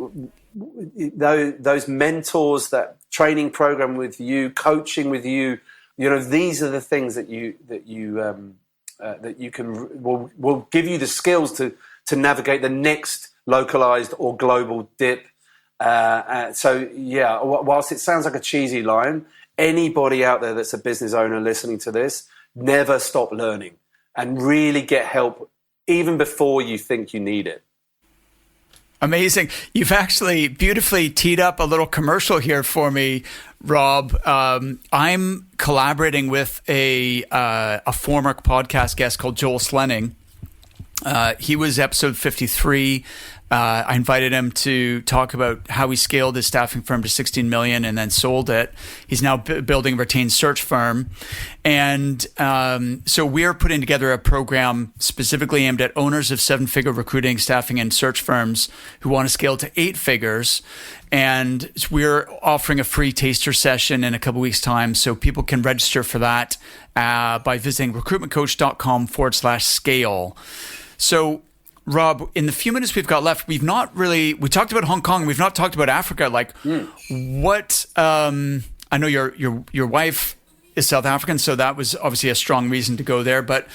those mentors, that training program with you, coaching with you. These are the things that you will give you the skills to navigate the next localized or global dip. Whilst it sounds like a cheesy line, anybody out there that's a business owner listening to this, never stop learning and really get help even before you think you need it. Amazing. You've actually beautifully teed up a little commercial here for me, Rob. I'm collaborating with a former podcast guest called Joel Slenning. He was episode 53. I invited him to talk about how he scaled his staffing firm to 16 million and then sold it. He's now building a retained search firm. And so we're putting together a program specifically aimed at owners of 7-figure recruiting, staffing, and search firms who want to scale to 8 figures. And we're offering a free taster session in a couple weeks' time. So people can register for that by visiting recruitmentcoach.com/scale. So, Rob, in the few minutes we've got left, we talked about Hong Kong. We've not talked about Africa. What, I know your wife is South African, so that was obviously a strong reason to go there. But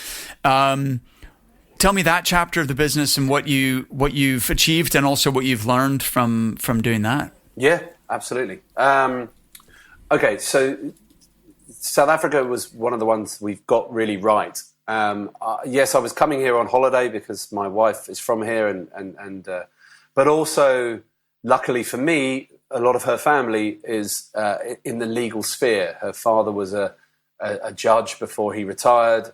tell me that chapter of the business and what you've achieved, and also what you've learned from doing that. Yeah, absolutely. Okay, so South Africa was one of the ones we've got really right. Yes, I was coming here on holiday because my wife is from here, and but also, luckily for me, a lot of her family is in the legal sphere. Her father was a judge before he retired.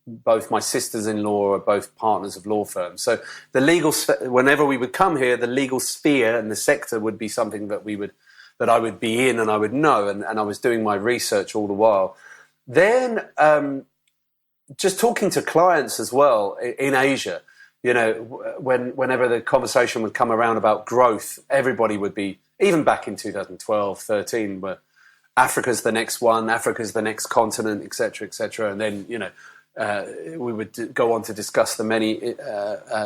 Both my sisters-in-law are both partners of law firms. So the legal, whenever we would come here, the legal sphere and the sector would be something that I would be in and I would know. And I was doing my research all the while. Then just talking to clients as well in Asia, whenever the conversation would come around about growth, everybody would be, even back in 2012, 13, where Africa's the next one, Africa's the next continent, et cetera, et cetera. And then, we would go on to discuss the many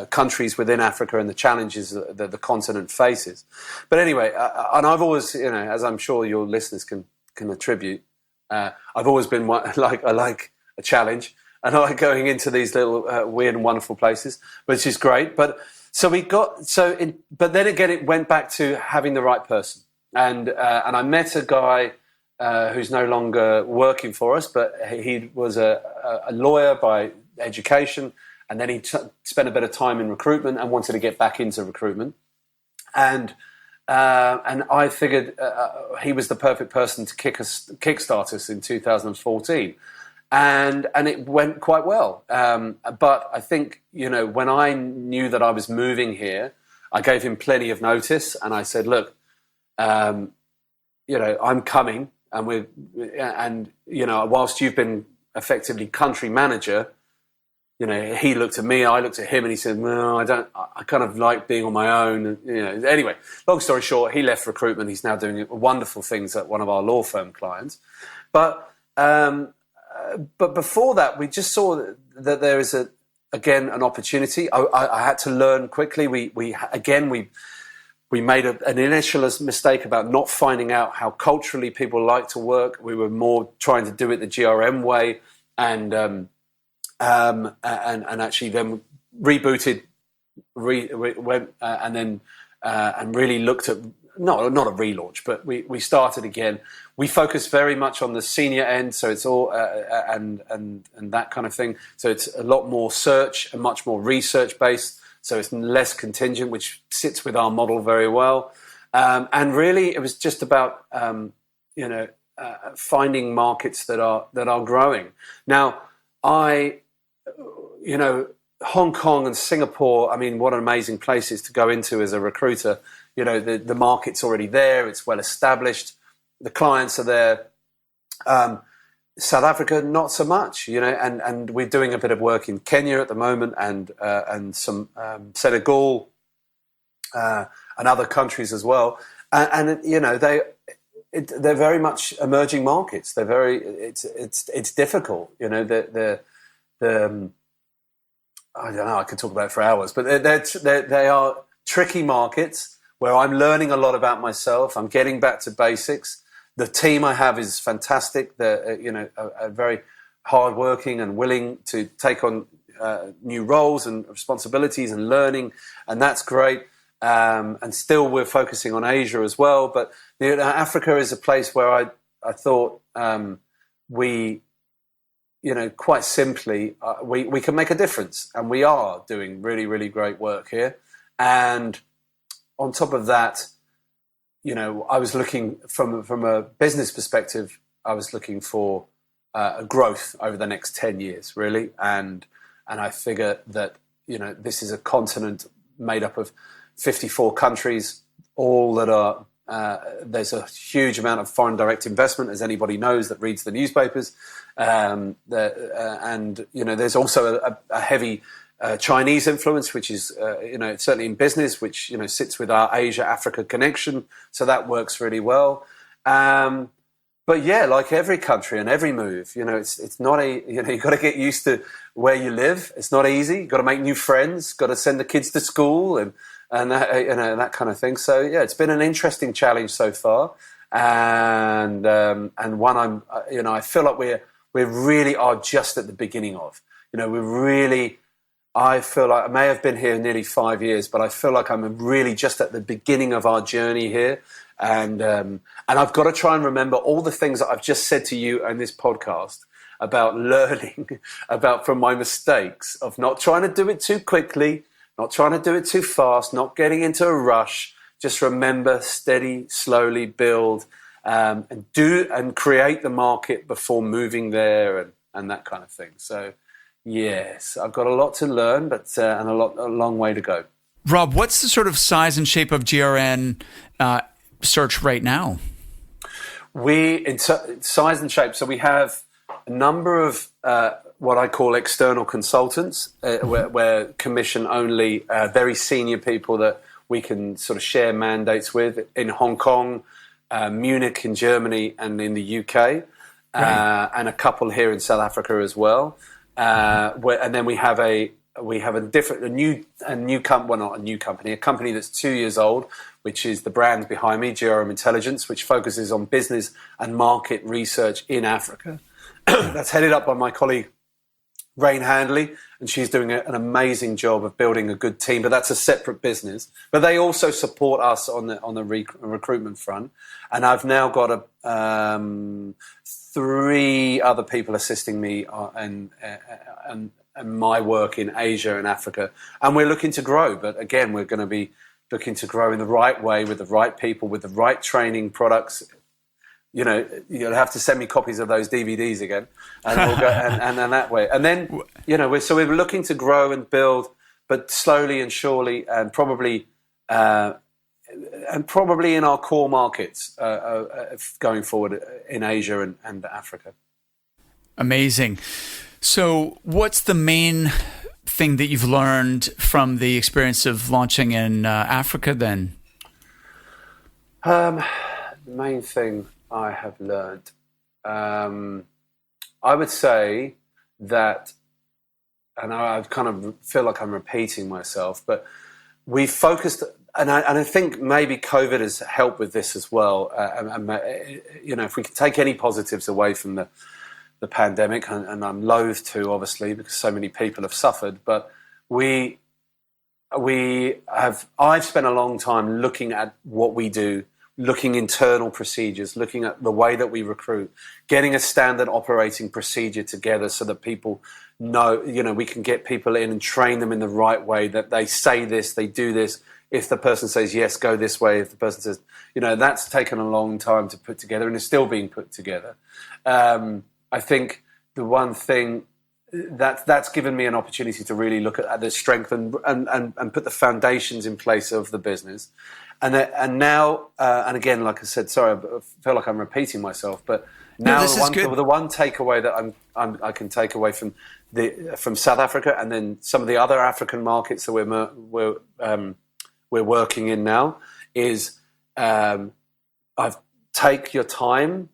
countries within Africa and the challenges that the continent faces. But anyway, and I've always, as I'm sure your listeners can attribute, I've always been I like a challenge, and I like going into these little weird and wonderful places, which is great. But then again, it went back to having the right person, and I met a guy who's no longer working for us, but he was a lawyer by education, and then he spent a bit of time in recruitment and wanted to get back into recruitment. And I figured he was the perfect person to kickstart us in 2014. And it went quite well. But I think, when I knew that I was moving here, I gave him plenty of notice, and I said, look, I'm coming. And whilst you've been effectively country manager, he looked at me, I looked at him, and he said, "Well, I kind of like being on my own." Anyway, long story short, he left recruitment. He's now doing wonderful things at one of our law firm clients. But before that, we just saw that there is an opportunity. I had to learn quickly. We made an initial mistake about not finding out how culturally people like to work. We were more trying to do it the GRM way, and actually then rebooted, and really looked at not a relaunch, but we started again. We focus very much on the senior end, so it's all and that kind of thing. So it's a lot more search and much more research based. So it's less contingent, which sits with our model very well. And really, it was just about finding markets that are growing. Now, Hong Kong and Singapore, I mean, what an amazing places to go into as a recruiter. The market's already there, it's well established, the clients are there. South Africa, not so much, and we're doing a bit of work in Kenya at the moment, and some Senegal, and other countries as well. And they're very much emerging markets. It's difficult, I don't know, I could talk about it for hours, but they are tricky markets where I'm learning a lot about myself. I'm getting back to basics. The team I have is fantastic. They're are very hardworking and willing to take on new roles and responsibilities and learning, and that's great. And still, we're focusing on Asia as well. But Africa is a place where I thought we, quite simply, we can make a difference, and we are doing really, really great work here. And on top of that, I was looking from a business perspective. I was looking for a growth over the next 10 years, really, and I figure that this is a continent made up of 54 countries, all that are. There's a huge amount of foreign direct investment, as anybody knows that reads the newspapers, and there's also a heavy Chinese influence, which is certainly in business, which sits with our Asia-Africa connection, so that works really well. But yeah, like every country and every move, it's not you've got to get used to where you live. It's not easy. You've got to make new friends. Got to send the kids to school and that that kind of thing. So yeah, it's been an interesting challenge so far. and one I feel like we really are just at the beginning of. I feel like I may have been here nearly 5 years, but I feel like I'm really just at the beginning of our journey here. And I've got to try and remember all the things that I've just said to you on this podcast about learning from my mistakes, of not trying to do it too quickly, not trying to do it too fast, not getting into a rush. Just remember, steady, slowly build, and create the market before moving there, and that kind of thing. So, yes, I've got a lot to learn, but and a long way to go. Rob, what's the sort of size and shape of GRN search right now? In size and shape, so we have a number of what I call external consultants, where commission only, very senior people that we can sort of share mandates with in Hong Kong, Munich in Germany, and in the UK, and a couple here in South Africa as well. And then we have a company that's 2 years old, which is the brand behind me, GRM Intelligence, which focuses on business and market research in Africa. That's headed up by my colleague Rain Handley, and she's doing an amazing job of building a good team. But that's a separate business. But they also support us on the recruitment front. And I've now got 3 other people assisting me and my work in Asia and Africa. And we're looking to grow. But again, we're going to be looking to grow in the right way, with the right people, with the right training products. You'll have to send me copies of those DVDs again, and we'll go and that way. And then, we're looking to grow and build, but slowly and surely, and probably in our core markets going forward in Asia and Africa. Amazing. So, what's the main thing that you've learned from the experience of launching in Africa? Then, the main thing I have learned, I would say that, and I kind of feel like I'm repeating myself, but we focused, and I think maybe COVID has helped with this as well. If we can take any positives away from the pandemic, and I'm loath to, obviously, because so many people have suffered, but I've spent a long time looking at what we do, looking internal procedures, looking at the way that we recruit, getting a standard operating procedure together so that people know, we can get people in and train them in the right way, that they say this, they do this. If the person says yes, go this way. If the person says, that's taken a long time to put together, and is still being put together. I think the one thing that's given me an opportunity to really look at the strength and put the foundations in place of the business. And now, and again, like I said, sorry, I feel like I'm repeating myself, but now the one takeaway that I can take away from South Africa, and then some of the other African markets that we're working in now, is take your time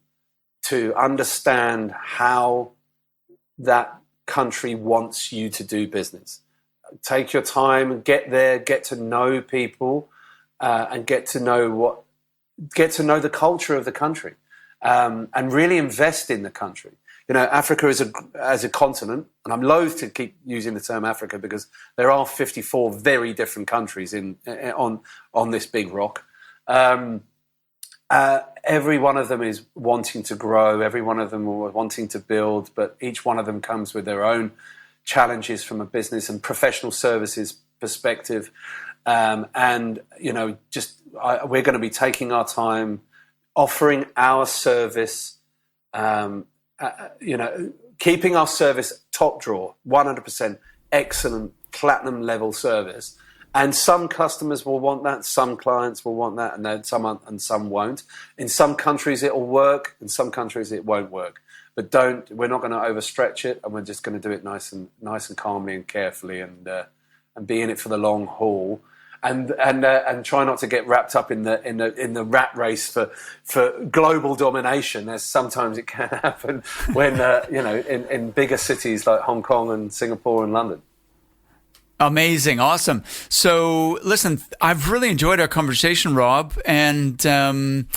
to understand how that country wants you to do business. Take your time, get there, get to know people. And get to know the culture of the country, and really invest in the country. Africa as a continent, and I'm loath to keep using the term Africa because there are 54 very different countries on this big rock. Every one of them is wanting to grow. Every one of them are wanting to build, but each one of them comes with their own challenges from a business and professional services perspective. We're going to be taking our time, offering our service, keeping our service top drawer, 100% excellent platinum level service. And some customers will want that, some clients will want that, and then some won't. In some countries it will work, in some countries it won't work. But we're not going to overstretch it, and we're just going to do it nice and calmly and carefully, and be in it for the long haul. And try not to get wrapped up in the rat race for global domination, as sometimes it can happen when in bigger cities like Hong Kong and Singapore and London. Amazing. Awesome. So listen, I've really enjoyed our conversation, Rob. And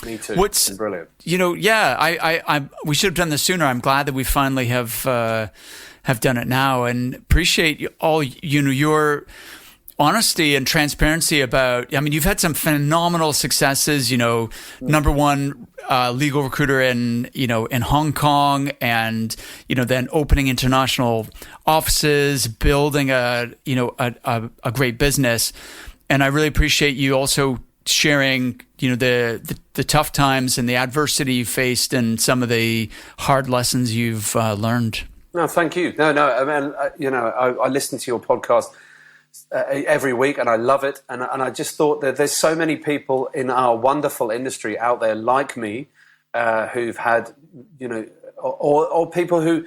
me too. It's been brilliant. We should have done this sooner. I'm glad that we finally have done it now, and appreciate all, your honesty and transparency about, you've had some phenomenal successes, number one legal recruiter in Hong Kong, and, then opening international offices, building a great business. And I really appreciate you also sharing, the tough times and the adversity you faced and some of the hard lessons you've learned. No, thank you. No, I mean, I listen to your podcast every week, and I love it. And I just thought that there's so many people in our wonderful industry out there like me, who've had, or people who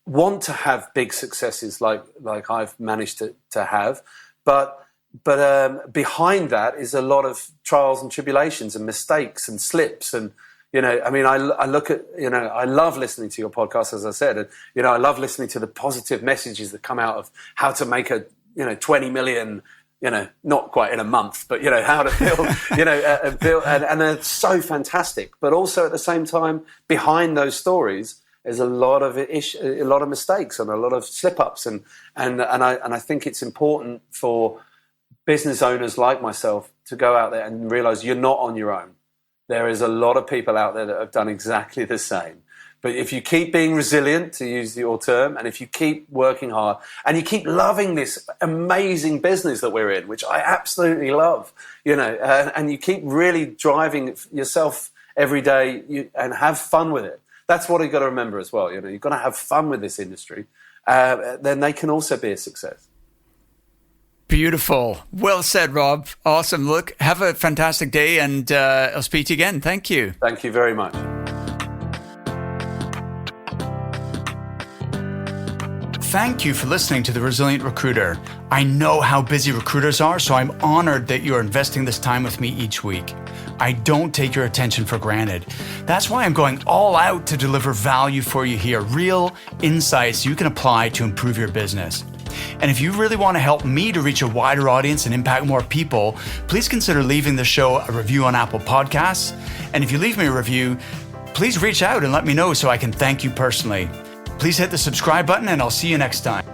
want to have big successes like I've managed to have, but behind that is a lot of trials and tribulations and mistakes and slips. And I look at, I love listening to your podcast, as I said, and I love listening to the positive messages that come out of how to make a 20 million, not quite in a month, but, how to build, build, and they're so fantastic. But also at the same time, behind those stories, there's a lot of mistakes and a lot of slip-ups. And I think it's important for business owners like myself to go out there and realize you're not on your own. There is a lot of people out there that have done exactly the same. But if you keep being resilient, to use your term, and if you keep working hard and you keep loving this amazing business that we're in, which I absolutely love, and you keep really driving yourself every day and have fun with it. That's what you've got to remember as well. You've got to have fun with this industry. Then they can also be a success. Beautiful. Well said, Rob. Awesome. Look, have a fantastic day, and I'll speak to you again. Thank you. Thank you very much. Thank you for listening to The Resilient Recruiter. I know how busy recruiters are, so I'm honored that you're investing this time with me each week. I don't take your attention for granted. That's why I'm going all out to deliver value for you here, real insights you can apply to improve your business. And if you really want to help me to reach a wider audience and impact more people, please consider leaving the show a review on Apple Podcasts. And if you leave me a review, please reach out and let me know so I can thank you personally. Please hit the subscribe button, and I'll see you next time.